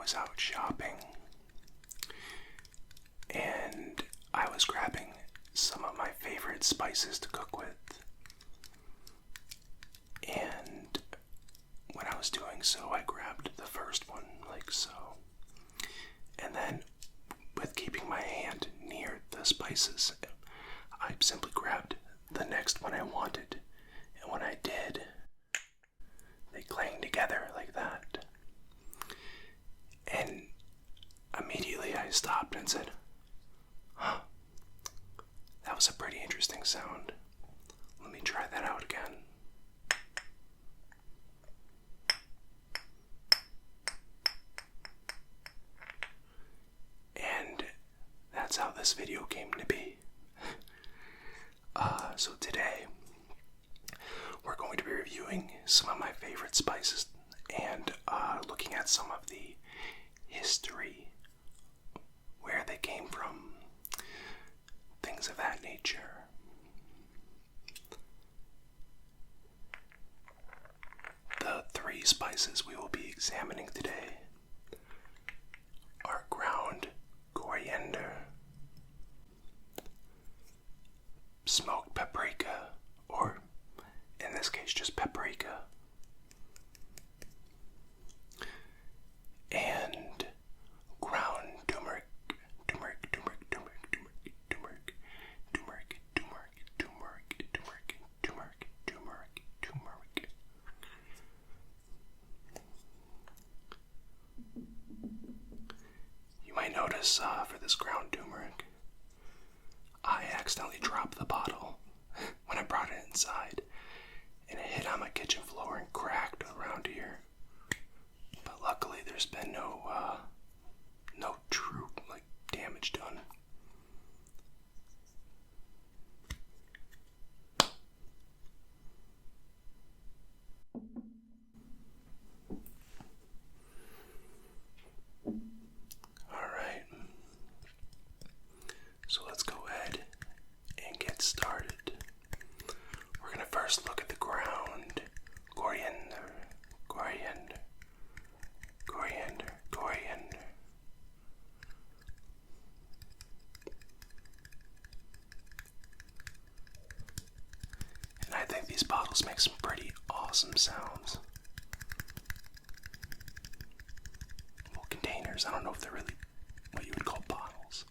was out shopping and I was grabbing some of my favorite spices to cook with. And when I was doing so, I grabbed the first one, like so. And then, with keeping my hand near the spices, I simply grabbed the next one I wanted. And when I did, they clanged together like that. And immediately I stopped and said, huh, that was a pretty interesting sound. Let me try that out again. And that's how this video came to be. So today, we're going to be reviewing some of my favorite spices and looking at some of the history, where they came from, things of that nature. The 3 spices we will be examining today are ground coriander, smoked paprika, or in this case just paprika, and ground turmeric. You might notice for this ground turmeric, I accidentally dropped the bottle when I brought it inside, and it hit on my kitchen floor and cracked around here. But luckily, there's been no true damage done. Alright, so let's go ahead and get started. We're going to first look at the ground coriander. And I think these bottles make some pretty awesome sounds. Well, containers, I don't know if they're really what you would call bottles.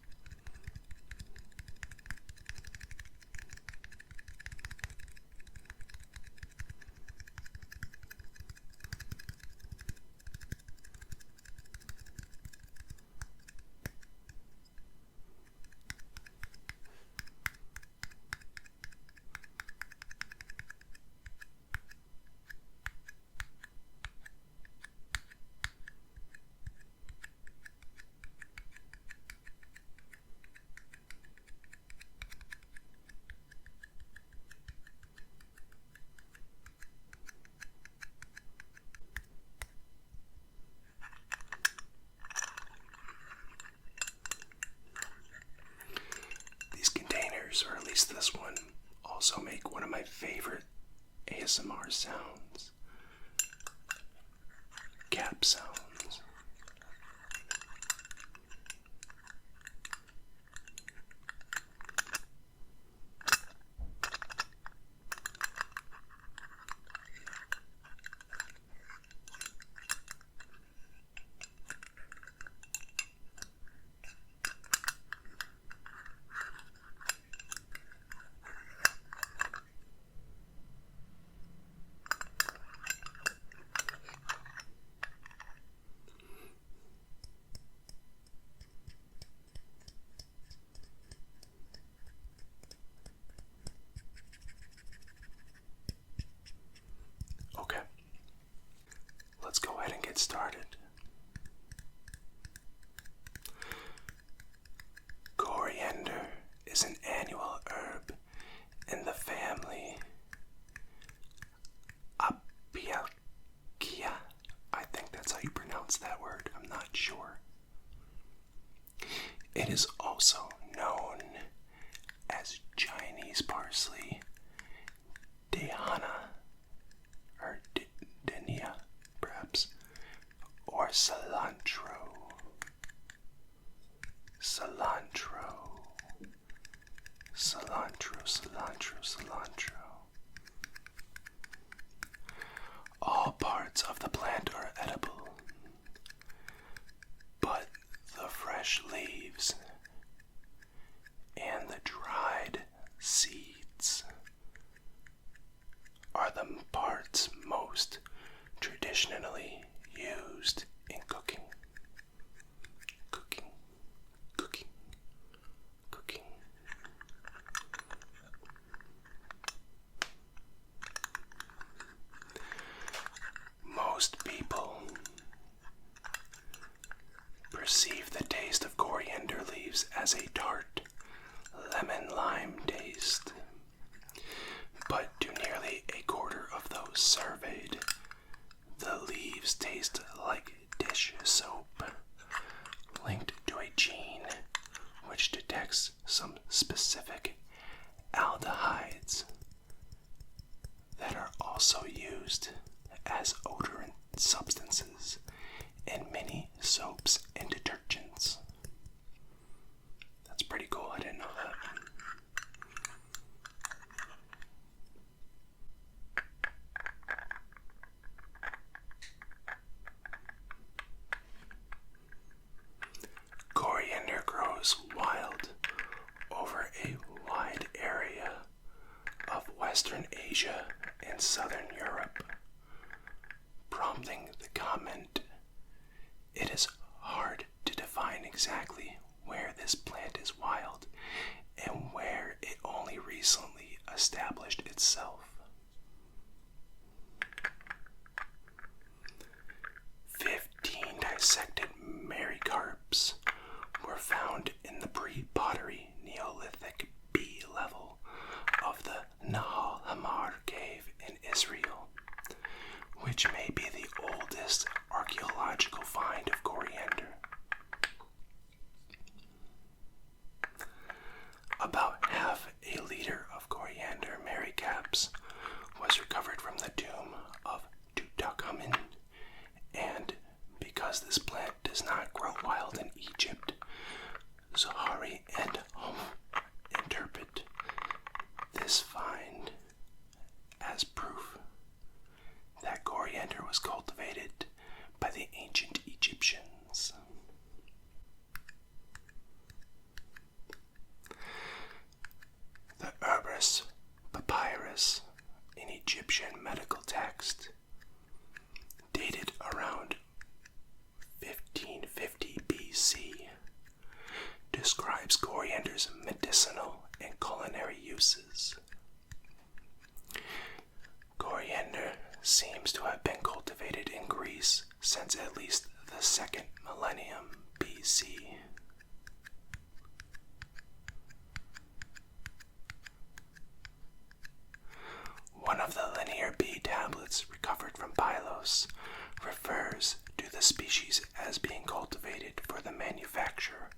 Or at least this one, also make one of my favorite ASMR sounds. Cap sounds. Let's go ahead and get started. Coriander is an annual herb in the family Apiaceae. I think that's how you pronounce that word. I'm not sure. It is also known as Chinese parsley, dehana, or denia, perhaps, or cilantro. cilantro, cilantro, cilantro, cilantro. All parts of the plant are edible, but the fresh leaves and the dried seeds are the parts most traditionally used in cooking. Cooking, cooking, cooking. Most people perceive the taste of coriander leaves as a tart, lemon-lime taste. But to nearly a quarter of those surveyed, the leaves taste like dish soap, linked to a gene which detects some specific aldehydes that are also used as odorant substances in many soaps and detergents. That's pretty cool, I didn't know that. Coriander grows wild over a wide area of Western Asia and Southern Europe, prompting the comment, "It is hard to define exactly where this plant is wild and where it only recently established itself." 15 dissected Maricarps were found in the pre-pottery Neolithic B level of the Nahal Hamar cave in Israel, which may be the oldest archaeological find of coriander. About half a liter of coriander maricaps was recovered from the tomb of Tutankhamun, and because this plant does not grow wild in Egypt, Zohari and Hom interpret this find as proof that coriander was cultivated by the ancient Egyptians. The Urbis Papyrus, an Egyptian medical text, dated around 1550 BC, describes coriander's medicinal and culinary uses. Coriander seems to have been cultivated in Greece since at least the 2nd millennium BC. One of the linear B tablets recovered from Pylos refers to the species as being cultivated for the manufacture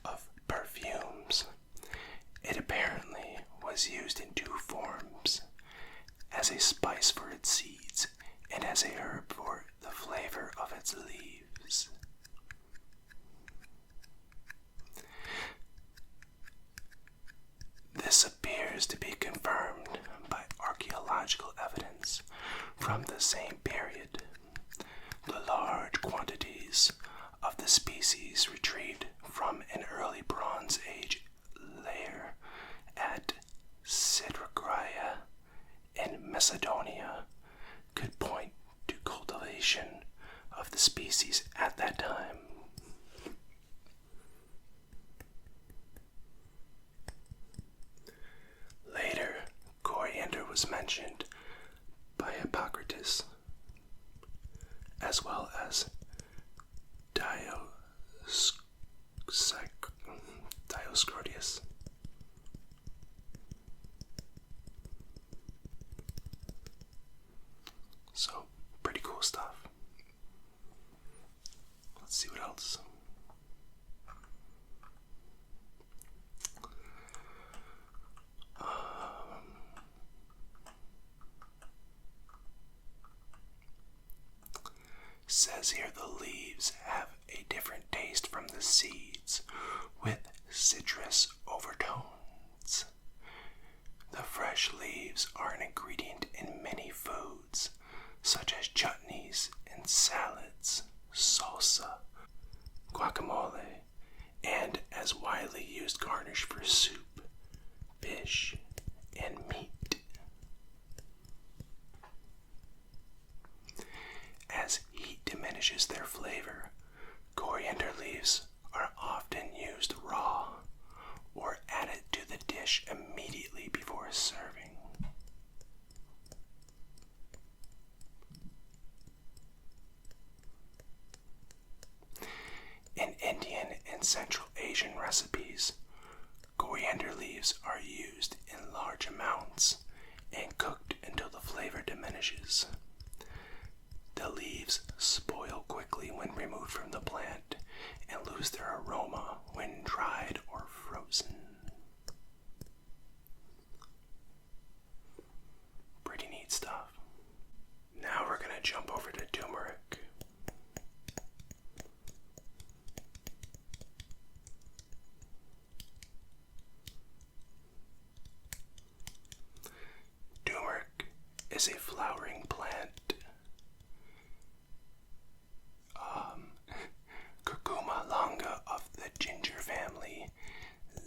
of perfumes. It apparently was used in two forms: as a spice for its seeds and as a herb for the flavor of its leaves. This appears to be confirmed by archaeological evidence from the same period. The large quantities of the species retrieved from an early Bronze Age layer at Sidrograia in Macedonia could point to cultivation of the species at that time. Later, coriander was mentioned by Hippocrates, as well as Dioscorides. So, pretty cool stuff. Let's see what else. Says here the leaves have a different taste from the seeds with citrus overtones. The fresh leaves are an ingredient in many foods, such as chutneys and salads, salsa, guacamole, and as widely used garnish for soup, fish, and meat. As heat diminishes their flavor, coriander leaves are often used raw or added to the dish immediately before serving. In Indian and Central Asian recipes, coriander leaves are used in large amounts and cooked until the flavor diminishes. The leaves spoil quickly when removed from the plant and lose their aroma when dried or frozen. Pretty neat stuff. Now we're going to jump over to turmeric. Turmeric is a flowering plant. Curcuma longa of the ginger family,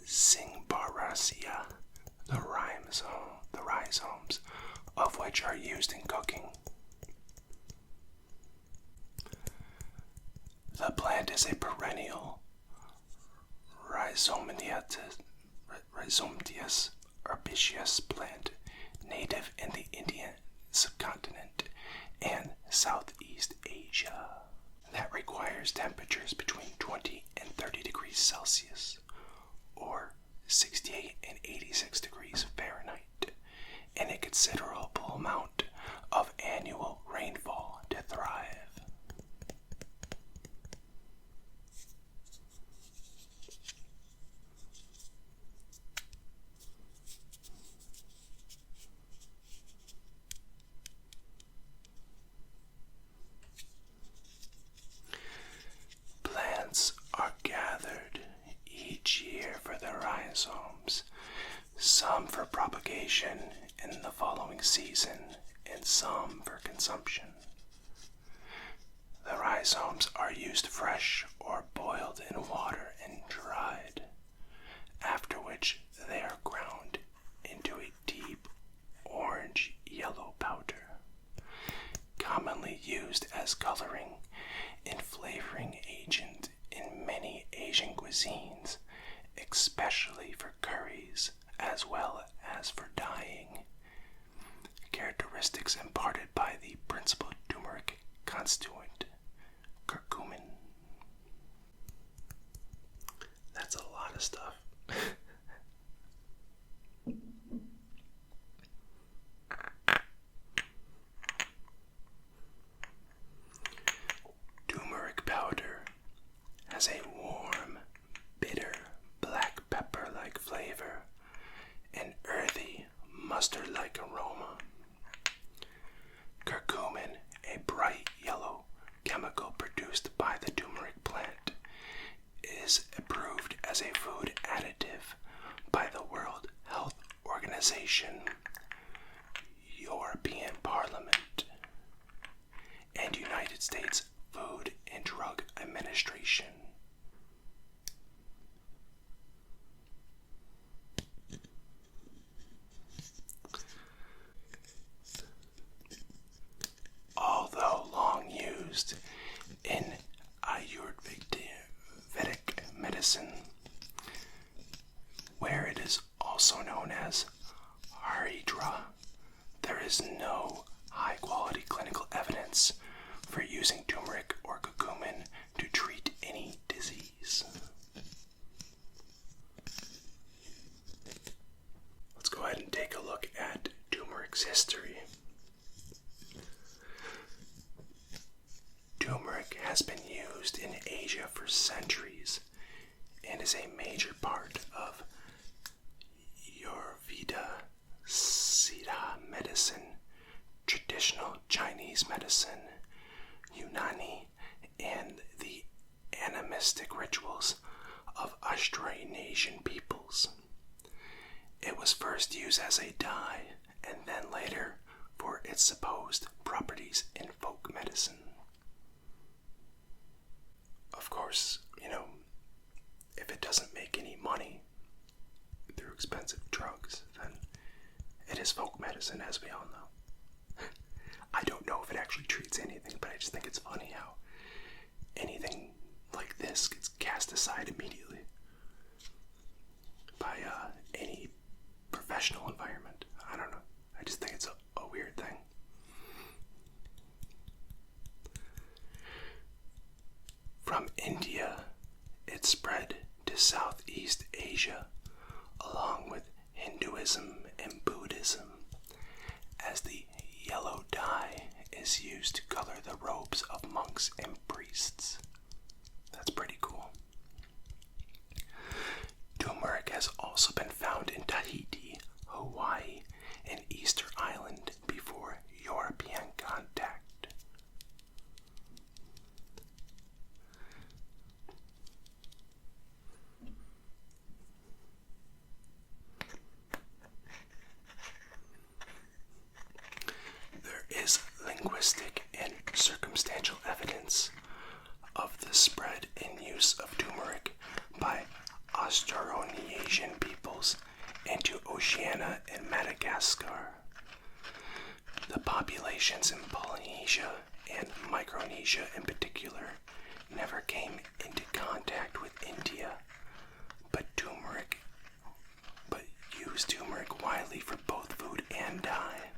Zingiberaceae, the rhizomes of which are used in cooking. The plant is a perennial rhizomatous herbaceous plant native in the Indian subcontinent and Southeast Asia that requires temperatures between 20 and 30 degrees Celsius or 68 and 86 degrees Fahrenheit and a considerable amount of annual rainfall to thrive. Plants are gathered each year for the rhizomes, some for propagation in the following season and some for consumption. The rhizomes are used fresh or boiled in water and dried, after which they are ground into a deep orange-yellow powder, commonly used as coloring and flavoring agent in many Asian cuisines, especially for curries as well as for dyeing. Characteristics imparted by the principal turmeric constituent, curcumin. That's a lot of stuff. Turmeric powder has a warm, bitter, black pepper-like flavor, an earthy, mustard-like aroma. Curcumin, a bright yellow chemical produced by the turmeric plant, is approved as a food additive by the World Health Organization, European Parliament, and United States Food and Drug Administration. Although long used in Ayurvedic medicine, where it is also known as Haridra, there is no high-quality clinical evidence for using turmeric or curcumin to treat any disease. Let's go ahead and take a look at turmeric's history. Turmeric has been used in Asia for centuries and is a major part of Ayurveda, Siddha medicine, traditional Chinese medicine, Unani, and the animistic rituals of Austronesian peoples. It was first used as a dye and then later for its supposed properties in folk medicine. Of course, if it doesn't make any money through expensive drugs, then it is folk medicine, as we all know. I don't know if it actually treats anything, but I just think it's funny how anything like this gets cast aside immediately by any professional environment. I don't know. I just think it's a weird thing. From India, it spread to Southeast Asia, along with Hinduism and Buddhism, as the yellow dye is used to color the robes of monks and priests. That's pretty cool. Turmeric has also been found in Tahiti, Hawaii, and Easter Island before European contact. There is linguistic and circumstantial evidence of the spread and use of turmeric by Austronesian peoples into Oceania and Madagascar. The populations in Polynesia and Micronesia in particular never came into contact with India, but used turmeric widely for both food and dye.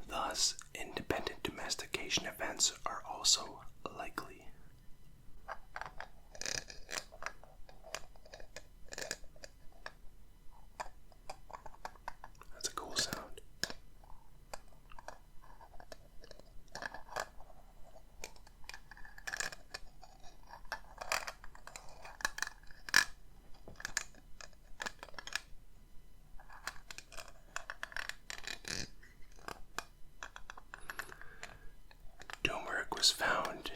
Thus, independent domestication events are also likely. That's a cool sound. Tumeric was found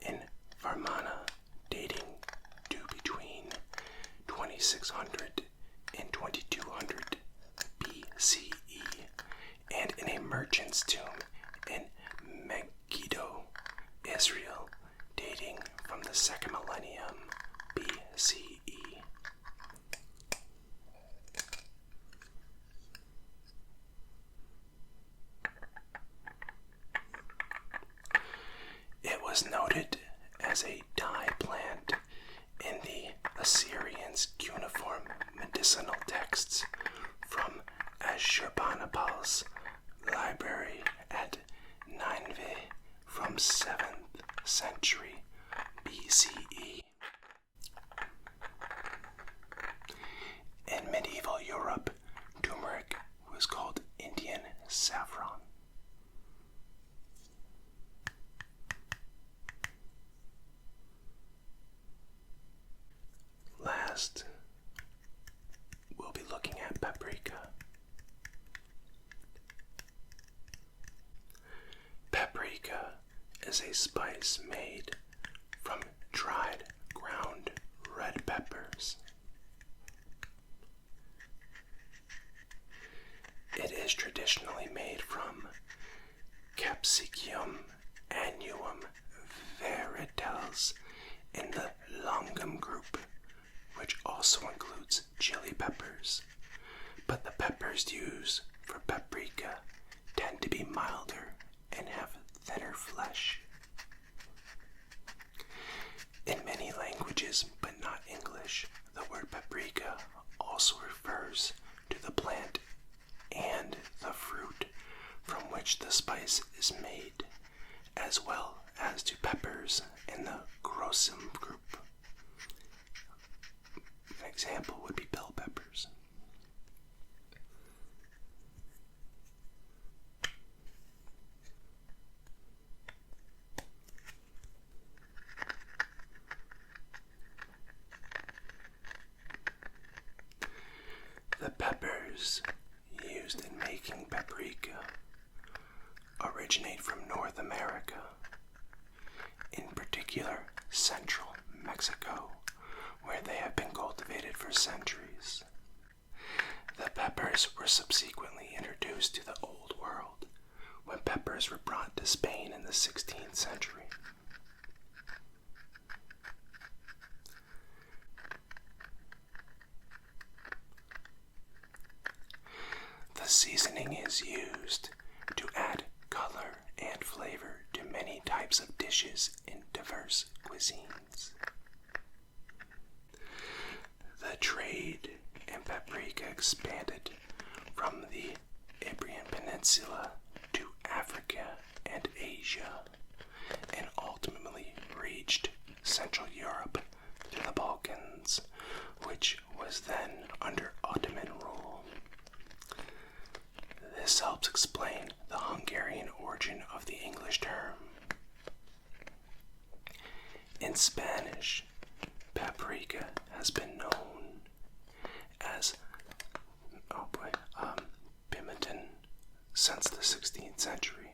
in Varmana dating to between 2600 and 2200 BCE and in a merchant's tomb in Megiddo, Israel, dating from the 2nd millennium BCE. It was noted as a dye plant in the Assyrians' cuneiform medicinal texts from Ashurbanipal's library at Nineveh from 7th century BCE. In medieval Europe, turmeric was called Indian saffron. Last, we'll be looking at paprika. Paprika is a spice made from dried ground red peppers. It is traditionally made from Capsicum annuum veritans in the longum group, which also includes chili peppers, but the peppers used for paprika tend to be milder and have thinner flesh. In many languages, but not English, the word paprika also refers to the plant and the fruit from which the spice is made, as well as to peppers in the grossum group. An example would be bell peppers. The peppers used in making paprika originate from North America, in particular central Mexico, where they have been cultivated for centuries. The peppers were subsequently introduced to the Old World, when peppers were brought to Spain in the 16th century. The seasoning is used to add color and flavor to many types of dishes in diverse cuisines. The trade in paprika expanded from the Iberian Peninsula to Africa and Asia, and ultimately reached Central Europe through the Balkans, which was then under Ottoman rule. This helps explain the Hungarian origin of the English term. In Spanish, paprika has been known as pimenton since the 16th century,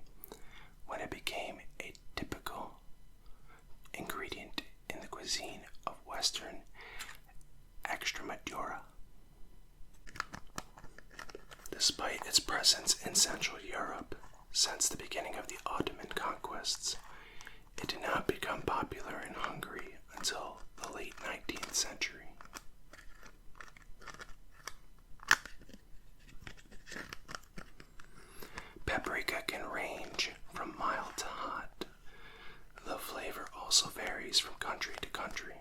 when it became a typical ingredient in the cuisine of Western Extremadura. Despite its presence in Central Europe since the beginning of the Ottoman conquests, it did not become popular in Hungary until the late 19th century. Paprika can range from mild to hot. The flavor also varies from country to country,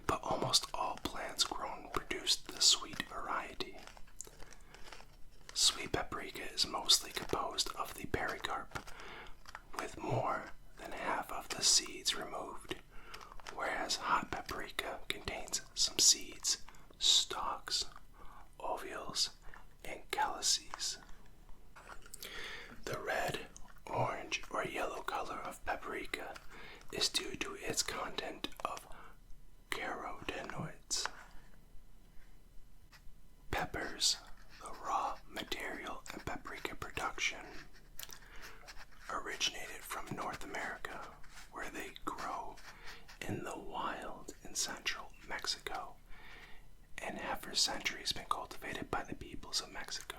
but almost all plants grown produce the sweet variety. Sweet paprika is mostly composed of the pericarp, with more than half of the seeds removed, whereas hot paprika contains some seeds, stalks, ovules, and calyces. The red, orange, or yellow color of paprika is due to its content of carotenoids. Peppers, the raw material in paprika production, originated from North America, where they grow in the wild in central Mexico and have for centuries been cultivated by the peoples of Mexico.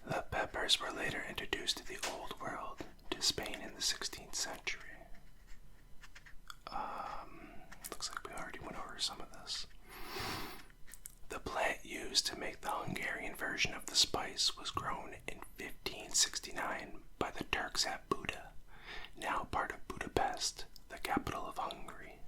The peppers were later introduced to the Old World, to Spain in the 16th century. Looks like we already went over some of this. The plant used to make the Hungarian version of the spice was grown in 1569 by the Turks at Buda, now part of Budapest, the capital of Hungary.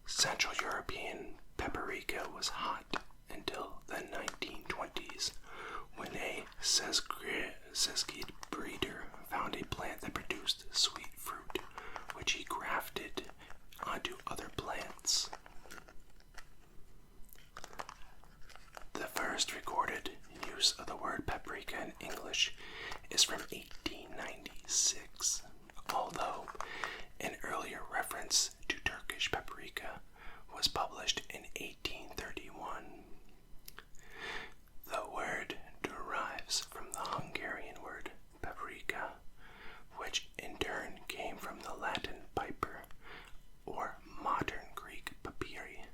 Central European paprika was hot until the 1920s, when a Szeszkid breeder found a plant that produced sweet fruit, which he grafted onto other plants. The first recorded use of the word paprika in English is from 1896, although an earlier reference to Turkish paprika was published in 1831. The word derives from the Hungarian word paprika, which in turn came from the Latin piper, or modern Greek papyri,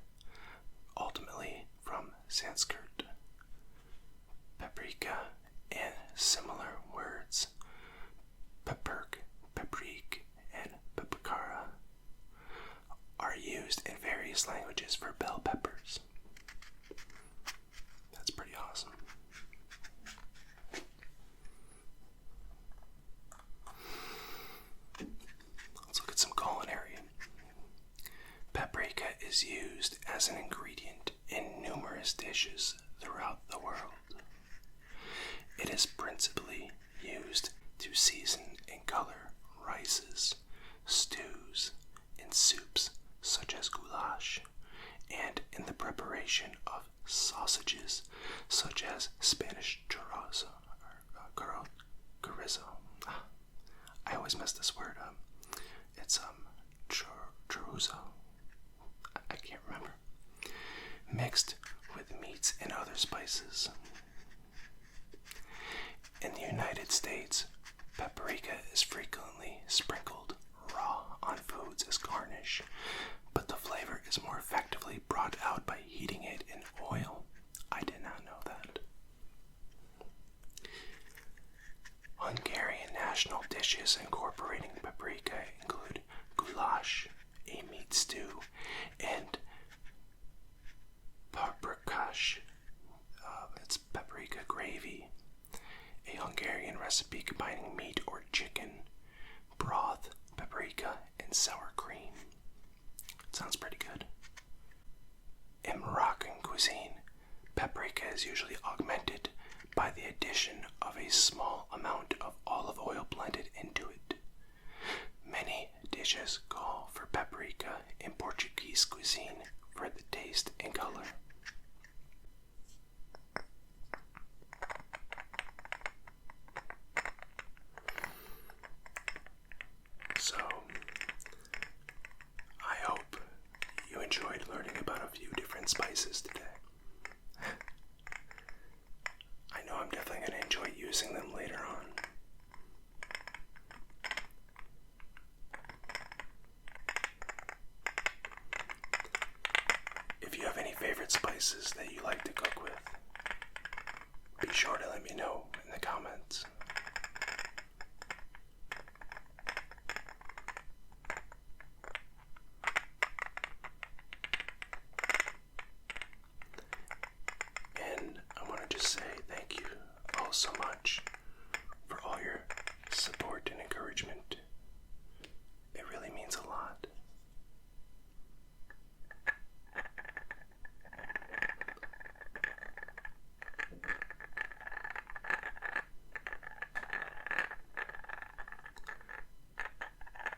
ultimately from Sanskrit. Paprika and similar words, paprk, paprik, and paprikara, are used in various languages for bell peppers. That's pretty awesome. Let's look at some culinary. Paprika is used as an ingredient in numerous dishes throughout the world. It is principally used to season and color rices, stews, and soups such as goulash, and in the preparation of sausages such as Spanish chorizo, or chorizo. I always mess this word up. It's chorizo. I can't remember. Mixed with meats and other spices. In the United States, paprika is frequently sprinkled raw on foods as garnish, but the flavor is more effectively brought out by heating it in oil. I did not know that. Hungarian national dishes incorporating paprika include goulash, a meat stew, and paprikash. It's paprika gravy, a Hungarian recipe combining meat or chicken, broth, paprika, and sour cream. It sounds pretty good. In Moroccan cuisine, paprika is usually augmented by the addition of a small amount of olive oil blended into it. Many dishes call for paprika in Portuguese cuisine for the taste and color. So, I hope you enjoyed learning about a few different spices today. I know I'm definitely going to enjoy using them later on. If you have any favorite spices that you like to cook with, be sure to let me know in the comments. And I want to just say thank you all so much for all your support and encouragement. It really means a lot.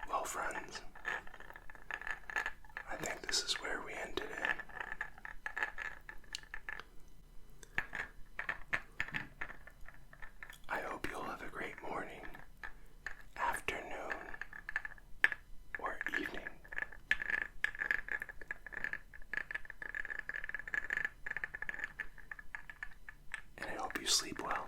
Well, friends, I think this is where we end today. I hope you'll have a great morning, afternoon, or evening. And I hope you sleep well.